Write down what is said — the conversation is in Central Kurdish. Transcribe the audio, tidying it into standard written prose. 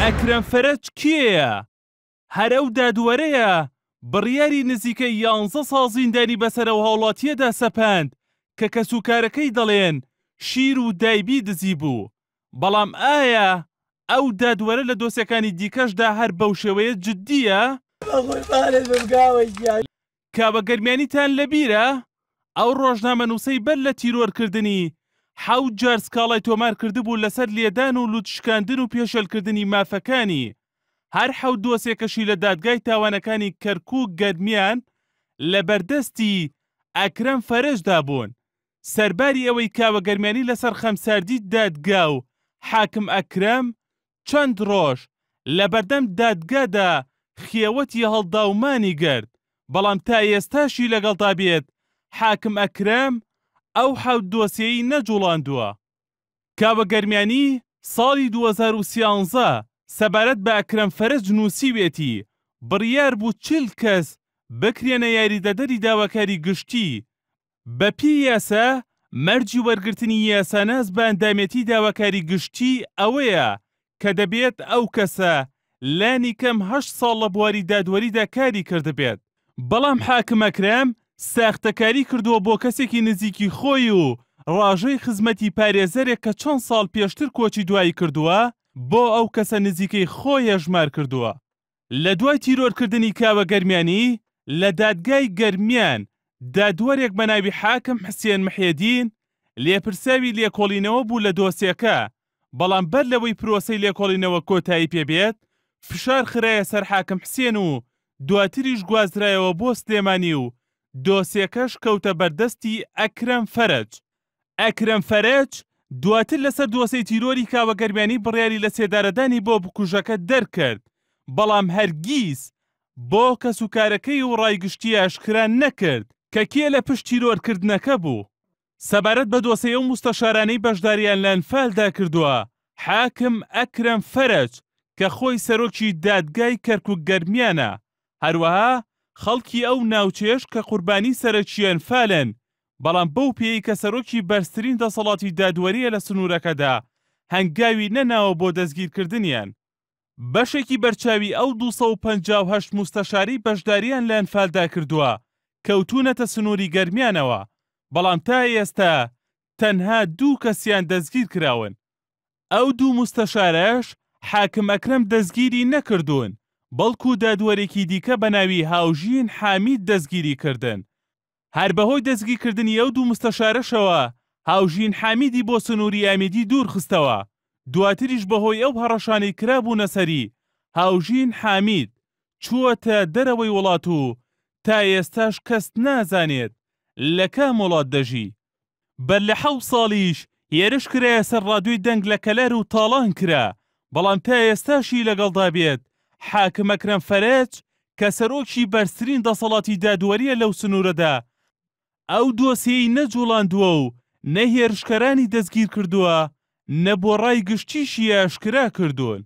ئەکرەم فەرەج کێیە؟ هەر ئەو دادوەرەیە بڕیاری نزیکەی 11 ساڵ زیندانی بەسەر ئەو هاوڵاتیەدا سەپاند کە کەسوکارەکەی دەڵێن شیر و دایبی دزی بوو. بەڵام ئایا ئەو دادوەرە لە دۆسیەکانی دیکەشدا هەر بەو شێوەیە جددیە؟ کابە گەرمیانیتان لەبیرە؟ ئەو ڕۆژنامەنووسەی بەر لە تیرۆرکردنی 7 جار سکاڵای تۆمار کردبوو لەسەر لێدان و لوتشکاندن و پێشەلکردنی مافەکانی. هەر 7 دۆسێکەشی لە دادگای تاوانەکانی کەرکووک گەرمیان لە بەردەستی ئەکرەم فەرەجدا بوون. سەرباری ئەوەی کاوە گەرمیانی لەسەر خەمساردی دادگا و حاکم ئەکرەم چەند ڕۆژ لە بەردەم دادگادا خێوەتی هەڵداومانی گرت، بەڵام تا ئێستاشی لەگەڵدا بێت حاکم ئەکرەم ئەو 7 دۆسیەی نەجوڵاندووە. کاوە گەرمیانی ساڵی 2013 سەبارەت بە ئەکرەم فەرەج نووسیوێتی بڕیار بوو 40 کەس بکرێنە یاریدەدەری داواکاری گشتی. بەپی یاسا مەرجی وەرگرتنی یاساناز بە ئەندامەتی داواکاری گشتی ئەوەیە کە دەبێت ئەو کەسە لانی کەم 8 ساڵ لە بواری دادوەریدا کاری کردبێت. بەڵام حاکم ئەکرەم ساختەکاری کردووە بۆ کەسێکی نزیکی خۆی و ڕاژەی خزمەتی پارێزەرێک کە چەند ساڵ پێشتر کۆچی دوایی کردووە بۆ ئەو کەسە نزیکەی خۆی هەژمار کردووە. لە دوای تیرۆرکردنی کاوە گەرمیانی لە دادگای گەرمیان دادوەرێک بە ناوی حاکم حسێن محێدین لێپرساوی لێکۆڵینەوە بوو لە دۆسیەکە، بەڵام بەر لەوەی پرۆسەی لێکۆڵینەوە کۆتایی پێبێت فشار خرایە سەر حاکم حسێن و دواتریش گوازرایەوە بۆ سلێمانی و دۆسیەکەش کەوتە بەردەستی ئەکرەم فەرەج. ئەکرەم فەرەج دواتر لەسەر دۆسەی تیرۆری کاوە گەرمیانی بڕیاری لە سێدارەدانی بۆ بکوژەکە دەرکرد، بەڵام هەرگیز بۆ کەسوکارەکەی و ڕایگشتی ئاشکران نەکرد کە کێ لە پشت تیرۆرکردنەکە بوو. سەبارەت بە دۆسەیە و مستەشارانەی بەشداریان لە ئەنفالدا کردووە حاکم ئەکرەم فەرەج کە خۆی سەرۆکی دادگای کەرکووک گەرمیانە، هەروەها خەڵکی ئەو ناوچێش کە قوربانی سەرۆکی ئەنفالن، بەڵام بەو پێی کە سەرۆکی بەرزترین دەسەڵاتی دادوەریە لە سنوورەکەدا هەنگاوی نەناوە بۆ دەستگیرکردنیان. بەشێکی بەرچاوی ئەو 258 مستەشاری بەشداریان لە ئەنفالدا کردووە کەوتونەتە سنووری گەرمیانەوە، بەڵام تا ئێستا تەنها 2 کەسیان دەستگیر کراون. ئەو 2 مستەشارەش حاکم ئەکرەم دەستگیری نەکردوون، بەڵکو دادوەرێکی دیکە بە ناوی هاوژین حامید دەستگیری کردن. هەر بەهۆی دەستگیرکردنی ئەو 2 مستەشارەشەوە هاوژین حامیدی بۆ سنووری ئامیدی دوور خستەوە. دواتریش بەهۆی ئەو هەڕەشانەی کرابوونە سەری هاوژین حامید چووەتە دەرەوەی وڵات و تا ئێستاش کەس نازانێت لە کام وڵات دەژی. بەر لە 7 ساڵیش هێرش کرایە سەر ڕادیۆی دەنگ لە کەلار و تاڵان کرا، بەڵام تا ئێستاشی لەگەڵدا بێت حاکم ئەکرەم فەرەج کە سەرۆکی بەرزترین دەسەڵاتی دادوەریە لەو سنوورەدا ئەو دۆسیەی نەجوڵاندووە و نە هێرشکەرانی دەستگیر کردووە نە بۆ ڕای گشتیشی ئاشکرا کردوون.